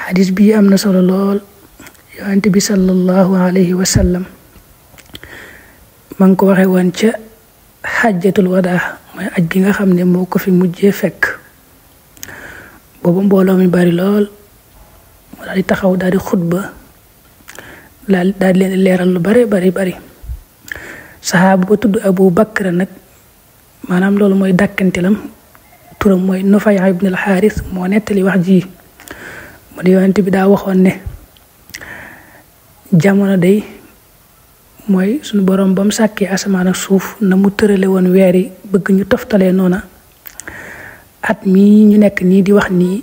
xadis bi am na solo lool. yonent bi sallallahu alayhi wa sallam ma ngi ko waxee woon ca xajjatul wadaa mooy aj gi nga xam ne moo ko fi mujjee fekk boobu mbooloo mi bari lool mu daal di taxaw daal di xutba daal di leen leeral lu bari saxaaba ba tudd Abu Bakr nag maanaam loolu mooy dàkkantelam turam mooy Nufay ibn al-Xaaris moo nettali wax ji mu ne yonent bi daa waxoon ne jamono day mooy suñu borom ba mu sàkkee asamaan ak suuf na mu tërale woon weer yi bëgg ñu toftalee noona at mii ñu nekk nii di wax nii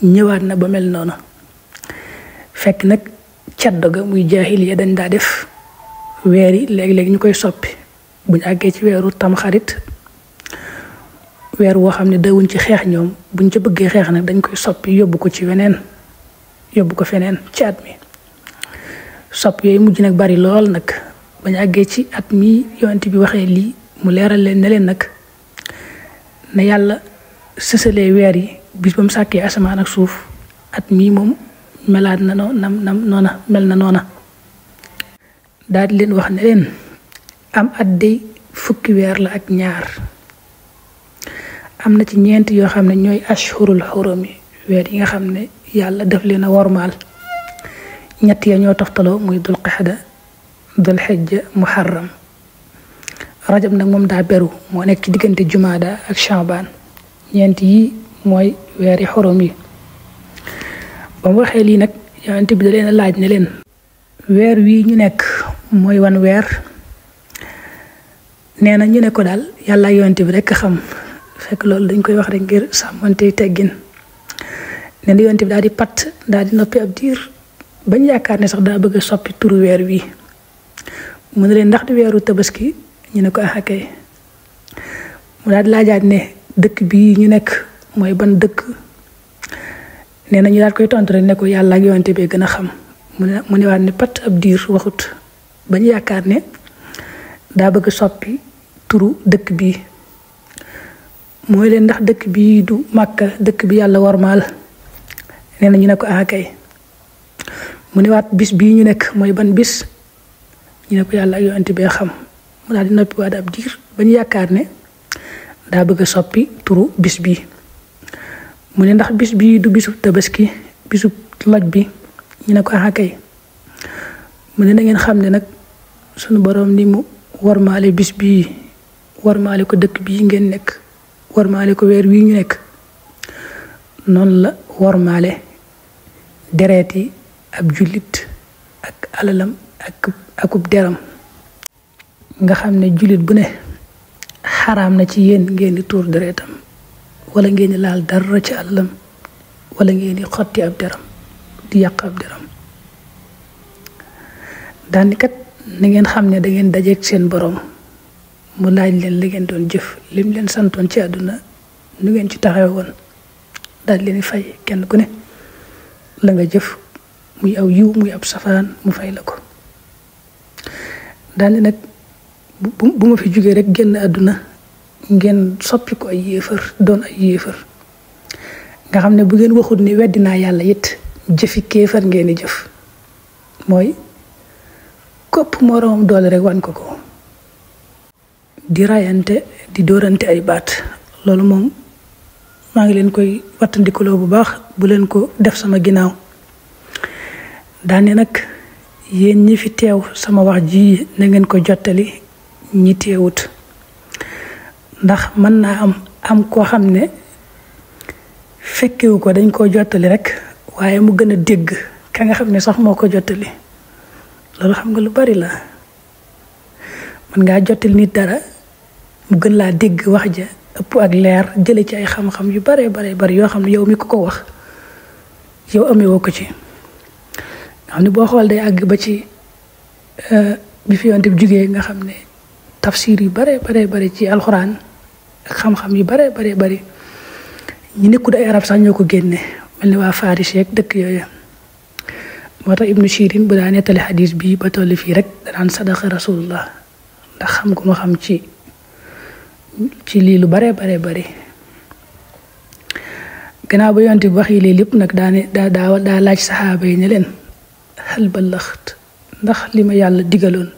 ñëwaat na ba mel noona fekk nag caddo ga muy jaahiliya dañ daa def weer yi léegi-léegi ñu koy soppi buñ àggee ci weeru tamxarit weer woo xam ne dawuñ ci xeex ñoom buñ ca bëggee xeex nag dañ koy soppi yóbbu ko feneen ci at mi sopp yooyu mujj nag bari lool nag bañ àggee ci at mi yonent bi waxee lii mu leeral leen ne leen nag ne yàlla sësalee weer yi bis ba mu sàkkee asamaan ak suuf at mii moom melaat na mel na noona daal di leen wax ne leen am at day fukki weer la ak ñaar am na ci ñeent yoo xam ne ñooy ashhurul xurum yi weer yi nga xam ne yàlla daf leen a wormaal ñett ya ñoo toftaloo muy dul qixda dul xijja muharram rajab nag moom daa beru moo nekk ci diggante jumaada ak shaabaan ñeent yi mooy weeri xurum yi ba mu waxee lii nag yonent bi da leen a laaj ne leen weer wii ñu nekk mooy wan weer nee na ñu ne ko daal yàlla yonent bi rekk xam fekk loolu dañ koy wax rek ngir sàmmante teggin nee na yonent bi daal di patt daal di noppi ab diir bañ yaakaar ne sax daa bëgg a soppi turu weer wi mu ne leen ndax di weeru tabaski ñu ne ko kay mu daal di laajaat ne dëkk bii ñu nekk mooy ban dëkk nee na ñu daal koy tontu rek ne ko yàlla ak yonent bi gën a xam mu ne waat ne pat ab diir waxut bañ yaakaar ne daa bëgg a soppi turu dëkk bii mooy leen ndax dëkk bii du Màkka dëkk bi yàlla warmaal nee na ñu ne ko kay mu ne waat bis bii ñu nekk mooy ban bis ñu ne ko yàlla ak yonent bi xam mu daal di noppi waat ab diir bañ yaakaar ne daa bëgg a soppi turu bis bi mu ne ndax bis bii du bisu tabaski bisu loj bi ñu ne ko kay mu ne na ngeen xam ne nag sunu borom ni mu warmaale bis bii warmaale ko dëkk bii ngeen nekk warmaale ko weer wii ñu nekk noonu la warmaale dereet yi ab jullit ak alalam akub deram nga xam ne jullit bu ne xaraam na ci yéen ngeen di tuur deretam wala ngeen di laal dara ci alalam wala ngeen di xotti ab deram di yàq ab deram daani kat na ngeen xam ne da ngeen dajeeg seen borom mu laaj leen li ngeen doon jëf lim leen santoon ci àdduna nu ngeen ci taxawe woon daal leen fay kenn ku ne la nga jëf muy aw yiw muy ab safaan mu fay la ko daal nag bu ma fi jógee rek génn àdduna ngeen soppi ko ay yéefar doon ay yéefar nga xam ne bu ngeen waxut ni weddi naa yàlla it jëfi kéefar ngeen di jëf mooy kopp moroomam doole rek wan ko di rayante di dóorante ay baat loolu moom maa ngi leen koy wattandikuloo bu baax bu leen ko def sama ginnaaw daane nag yéen ñi fi teew sama wax ji na ngeen ko jottali ñi teewut ndax mën naa am koo xam ne fekkewu ko dañ koo jottali rek waaye mu gën a dégg ka nga xam ne sax moo ko jottali loolu xam nga lu bari la mën ngaa jottali nit dara mu gën laa dégg wax ja ëpp ak leer jële ci ay xam-xam yu bare bari yoo xam ne yow mi ko wax yow amewoo ko ci nga xam ne boo xool day àgg ba ci bi fi yonent bi jugee nga xam ne tafsir yu bare bari ci alxuraan ak xam-xam yu bare bari ñu nekkul ay arab sax ñoo ko génne mel ni waa Faris yeeg dëkk yooyu moo tax Ibnu Sirin bu daa nettali xadis bi ba tolli fii rek danaan sadaqa rasulullah ndax xam gu ma xam ci lii lu bare bari gannaaw ba yonent bi wax yi lépp nag daa laaj saxaaba yi ne leen hal ballaxt ndax li ma yàlla digaloon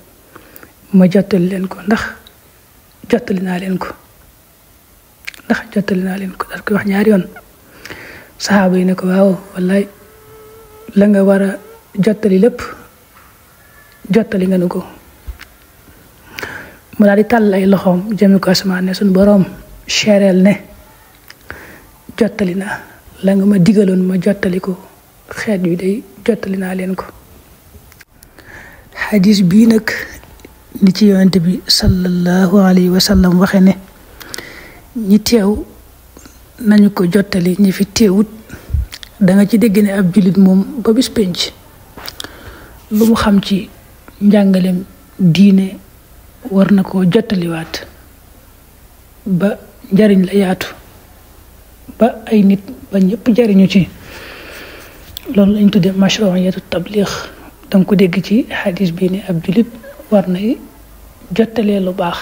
ma jottali leen ko ndax jottali naa leen ko daal koy wax ñaari yoon saxaaba yi ne ko waaw wallaay la nga war a jottali lépp jottali nga nu ko. mu daal di tàll ay loxoom jëme ko asamaan ne suñu boroom seereel ne jottali naa la nga ma digaloon ma jottali ko xeet wi day jottali naa leen ko. xadis bii nag ni ci yonent bi sallallahu alayhi wa sallam waxe ne ñi teew nañu ko jottali ñi fi teewut danga ci dégg ne ab jullit moom ba bis penc lu mu xam ci njàngalem diine war na ko jottaliwaat ba njariñ la yaatu ba ay nit ba ñëpp jariñu ci. loolu lañ tudde mashru'iyatu tabliix danga ko dégg ci xadis bi ne ab jullit war nay jottalee lu baax